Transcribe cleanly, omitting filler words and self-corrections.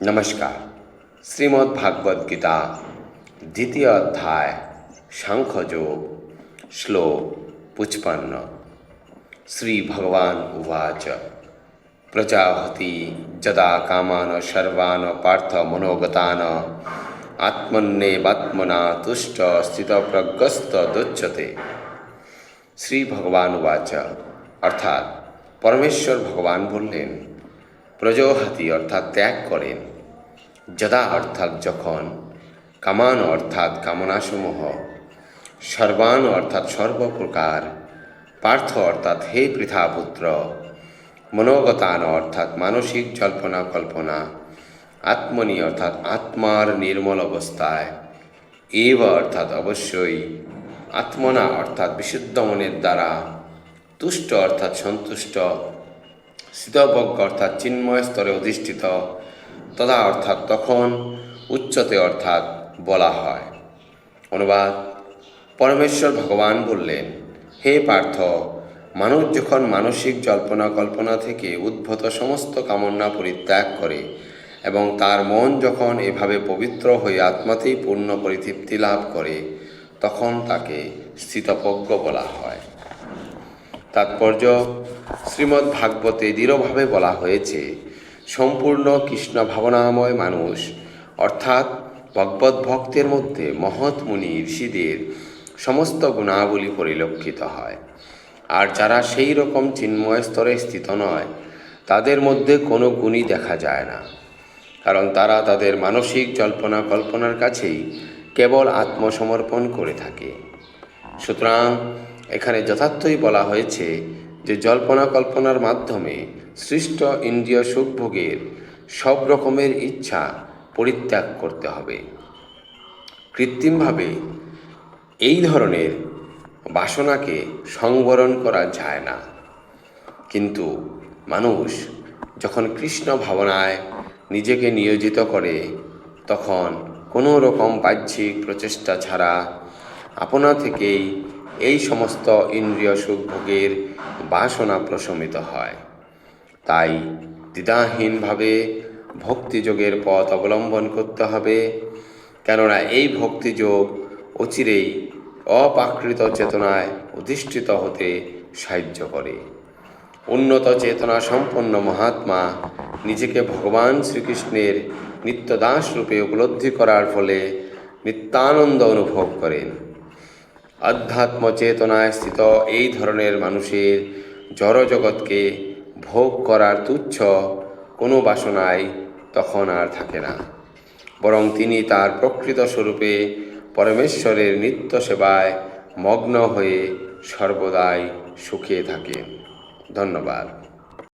नमस्कार। श्रीमद् भागवत गीता द्वितीय अध्याय सांख्ययोग श्लोक 55। श्री भगवान उवाच प्रजापति यदा कामान सर्वान् पार्थ मनोगतान् आत्मन्नेवात्मना तुष्ट स्थितप्रज्ञस्तदुच्यते। श्री भगवान उवाच अर्थात परमेश्वर भगवान बोलें প্রজাপতি অর্থাৎ ত্যাগ করেন, যদা অর্থাৎ যখন, কামান অর্থাৎ কামনাসমূহ, সর্বান অর্থাৎ সর্বপ্রকার, পার্থ অর্থাৎ হে পৃথাপুত্র, মনোগতান অর্থাৎ মানসিক জল্পনা কল্পনা, আত্মনি অর্থাৎ আত্মার নির্মল অবস্থায়, এব অর্থাৎ অবশ্যই, আত্মনা অর্থাৎ বিশুদ্ধ মনের দ্বারা, তুষ্ট অর্থাৎ সন্তুষ্ট, স্থিতপ্রজ্ঞ অর্থাৎ চিন্ময় স্তরে অধিষ্ঠিত, তথা অর্থাৎ তখন, উচ্চতে অর্থাৎ বলা হয়। অনুবাদ: পরমেশ্বর ভগবান বললেন, হে পার্থ, মানুষ যখন মানসিক জল্পনা কল্পনা থেকে উদ্ভূত সমস্ত কামনা পরিত্যাগ করে এবং তার মন যখন এভাবে পবিত্র হয়ে আত্মাতেই পূর্ণ পরিতৃপ্তি লাভ করে, তখন তাকে স্থিতপ্রজ্ঞ বলা হয়। তাৎপর্য: শ্রীমদ্ ভাগবতে দৃঢ়ভাবে বলা হয়েছে, সম্পূর্ণ কৃষ্ণ ভাবনাময় মানুষ অর্থাৎ ভগবত ভক্তের মধ্যে মহৎ মুনি ঋষিদের সমস্ত গুণাবলী পরিলক্ষিত হয়, আর যারা সেই রকম চিন্ময় স্তরে স্থিত নয় তাদের মধ্যে কোনো গুণই দেখা যায় না, কারণ তারা তাদের মানসিক জল্পনা কল্পনার কাছেই কেবল আত্মসমর্পণ করে থাকে। সুতরাং এখানে যথার্থই বলা হয়েছে যে জল্পনা কল্পনার মাধ্যমে সৃষ্ট ইন্দ্রিয় সুখভোগের সব রকমের ইচ্ছা পরিত্যাগ করতে হবে। কৃত্রিমভাবে এই ধরনের বাসনাকে সংবরণ করা যায় না, কিন্তু মানুষ যখন কৃষ্ণ ভাবনায় নিজেকে নিয়োজিত করে তখন কোনো রকম বাহ্যিক প্রচেষ্টা ছাড়া আপনা থেকেই এই সমস্ত ইন্দ্রিয় সুখভোগের বাসনা প্রশমিত হয়। তাই দ্বিধাহীনভাবে ভক্তিযোগের পথ অবলম্বন করতে হবে, কেননা এই ভক্তিযোগ অচিরেই অপ্রাকৃত চেতনায় অধিষ্ঠিত হতে সাহায্য করে। উন্নত চেতনা সম্পন্ন মহাত্মা নিজেকে ভগবান শ্রীকৃষ্ণের নিত্যদাস রূপে উপলব্ধি করার ফলে নিত্যানন্দ অনুভব করেন। আধ্যাত্ম চেতনায় স্থিত এই ধরনের মানুষের জড়জগৎকে ভোগ করার তুচ্ছ কোনো বাসনাই তখন আর থাকে না, বরং তিনি তার প্রকৃত স্বরূপে পরমেশ্বরের নিত্য সেবায় মগ্ন হয়ে সর্বদাই সুখে থাকেন। ধন্যবাদ।